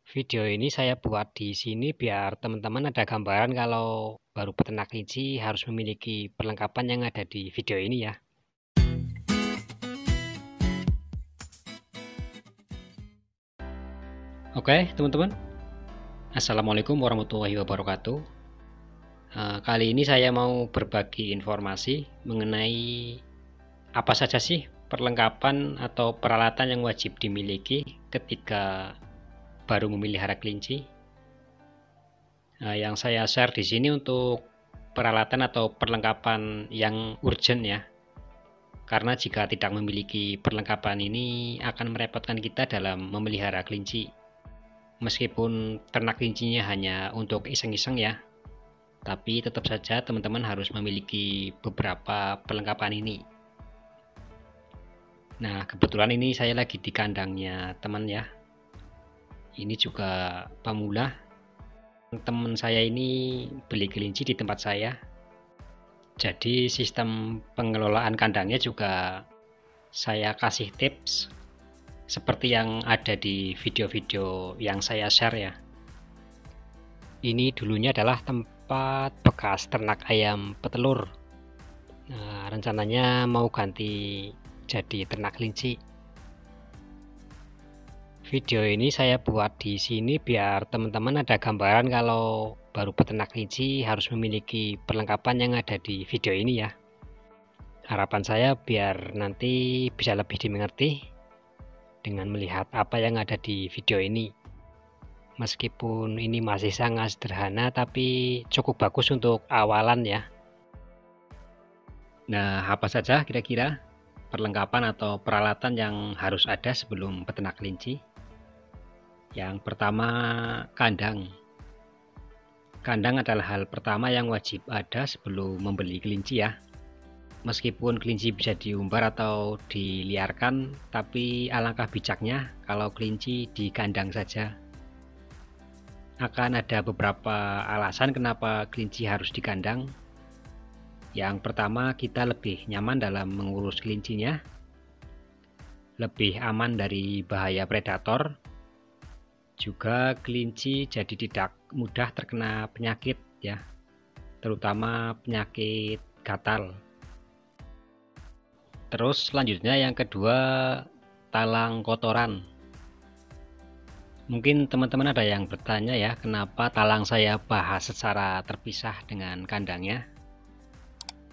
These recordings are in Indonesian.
Video ini saya buat di sini biar teman-teman ada gambaran kalau baru peternak kelinci harus memiliki perlengkapan yang ada di video ini ya. Oke teman-teman, Assalamualaikum warahmatullahi wabarakatuh. Kali ini saya mau berbagi informasi mengenai apa saja sih perlengkapan atau peralatan yang wajib dimiliki ketika baru memelihara kelinci. Yang saya share di sini untuk peralatan atau perlengkapan yang urgent ya. Karena jika tidak memiliki perlengkapan ini akan merepotkan kita dalam memelihara kelinci. Meskipun ternak kelincinya hanya untuk iseng-iseng ya, tapi tetap saja teman-teman harus memiliki beberapa perlengkapan ini. Nah, kebetulan ini saya lagi di kandangnya teman ya. Ini juga pemula. Teman saya ini beli kelinci di tempat saya. Jadi sistem pengelolaan kandangnya juga saya kasih tips seperti yang ada di video-video yang saya share ya. Ini dulunya adalah tempat bekas ternak ayam petelur. Nah, rencananya mau ganti jadi ternak kelinci. Video ini saya buat di sini biar teman-teman ada gambaran kalau baru peternak kelinci harus memiliki perlengkapan yang ada di video ini ya. Harapan saya biar nanti bisa lebih dimengerti dengan melihat apa yang ada di video ini. Meskipun ini masih sangat sederhana tapi cukup bagus untuk awalan ya. Nah, apa saja kira-kira perlengkapan atau peralatan yang harus ada sebelum peternak kelinci? Yang pertama, kandang. Kandang adalah hal pertama yang wajib ada sebelum membeli kelinci ya. Meskipun kelinci bisa diumbar atau diliarkan, tapi alangkah bijaknya kalau kelinci di kandang saja. Akan ada beberapa alasan kenapa kelinci harus di kandang. Yang pertama, kita lebih nyaman dalam mengurus kelincinya, lebih aman dari bahaya predator. Juga kelinci jadi tidak mudah terkena penyakit ya, terutama penyakit gatal. Terus selanjutnya yang kedua, talang kotoran. Mungkin teman-teman ada yang bertanya ya, kenapa talang saya bahas secara terpisah dengan kandangnya.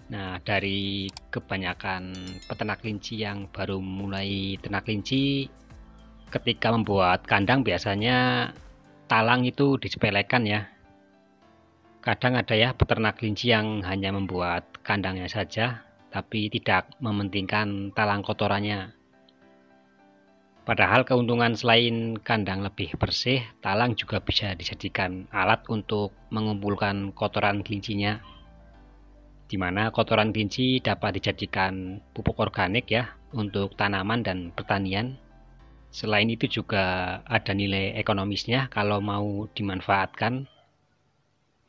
Nah, dari kebanyakan peternak kelinci yang baru mulai ternak kelinci, ketika membuat kandang biasanya talang itu disepelekan ya. Kadang ada ya peternak kelinci yang hanya membuat kandangnya saja, tapi tidak mementingkan talang kotorannya. Padahal keuntungan selain kandang lebih bersih, talang juga bisa dijadikan alat untuk mengumpulkan kotoran kelincinya, di mana kotoran kelinci dapat dijadikan pupuk organik ya untuk tanaman dan pertanian. Selain itu juga ada nilai ekonomisnya kalau mau dimanfaatkan.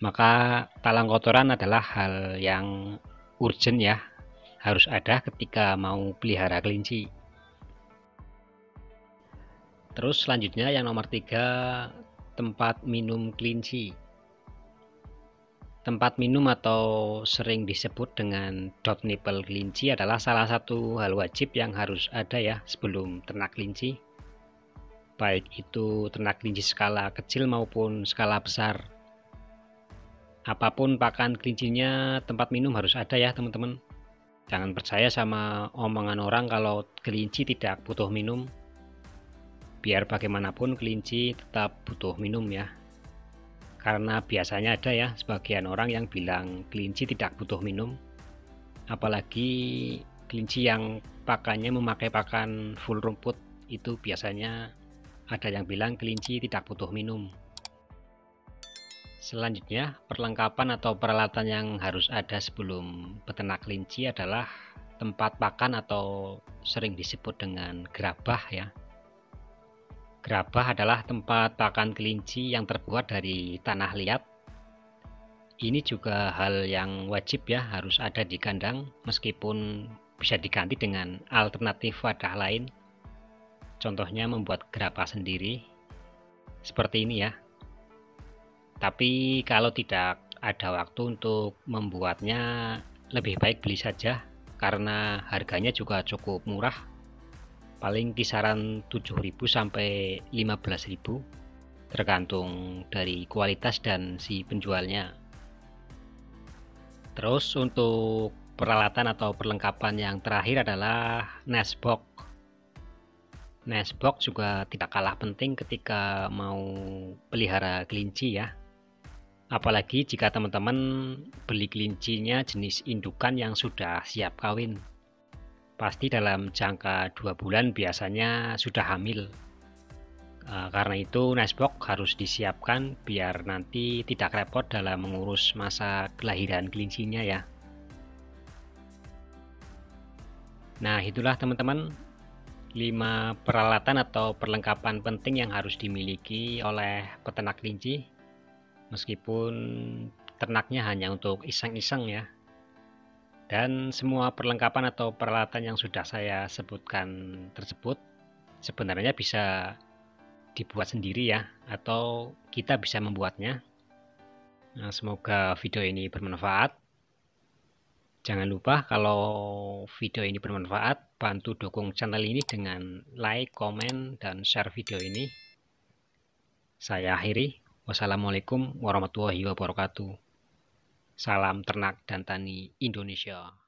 Maka talang kotoran adalah hal yang urgent ya, harus ada ketika mau pelihara kelinci. Terus selanjutnya yang nomor 3, tempat minum kelinci. Tempat minum atau sering disebut dengan dot nipple kelinci adalah salah satu hal wajib yang harus ada ya sebelum ternak kelinci. Baik itu ternak kelinci skala kecil maupun skala besar. Apapun pakan kelincinya, tempat minum harus ada ya teman-teman. Jangan percaya sama omongan orang kalau kelinci tidak butuh minum. Biar bagaimanapun kelinci tetap butuh minum ya. Karena biasanya ada ya sebagian orang yang bilang kelinci tidak butuh minum. Apalagi kelinci yang pakannya memakai pakan full rumput, itu biasanya ada yang bilang kelinci tidak butuh minum. Selanjutnya, perlengkapan atau peralatan yang harus ada sebelum peternak kelinci adalah tempat pakan atau sering disebut dengan gerabah ya. Gerabah adalah tempat pakan kelinci yang terbuat dari tanah liat. Ini juga hal yang wajib ya, harus ada di kandang, meskipun bisa diganti dengan alternatif wadah lain. Contohnya membuat gerabah sendiri. seperti ini ya. Tapi kalau tidak ada waktu untuk membuatnya, lebih baik beli saja karena harganya juga cukup murah, paling kisaran 7.000 sampai 15.000 tergantung dari kualitas dan si penjualnya. Terus untuk peralatan atau perlengkapan yang terakhir adalah nestbox. Nestbox juga tidak kalah penting ketika mau pelihara kelinci ya. Apalagi jika teman-teman beli kelincinya jenis indukan yang sudah siap kawin. Pasti dalam jangka 2 bulan biasanya sudah hamil. Karena itu nestbox harus disiapkan biar nanti tidak repot dalam mengurus masa kelahiran kelincinya ya. Nah, itulah teman-teman 5 peralatan atau perlengkapan penting yang harus dimiliki oleh peternak kelinci. Meskipun ternaknya hanya untuk iseng-iseng ya. Dan semua perlengkapan atau peralatan yang sudah saya sebutkan tersebut sebenarnya bisa dibuat sendiri ya, atau kita bisa membuatnya. Nah, semoga video ini bermanfaat. Jangan lupa kalau video ini bermanfaat, bantu dukung channel ini dengan like, komen, dan share video ini. Saya akhiri. Wassalamualaikum warahmatullahi wabarakatuh. Salam ternak dan tani Indonesia.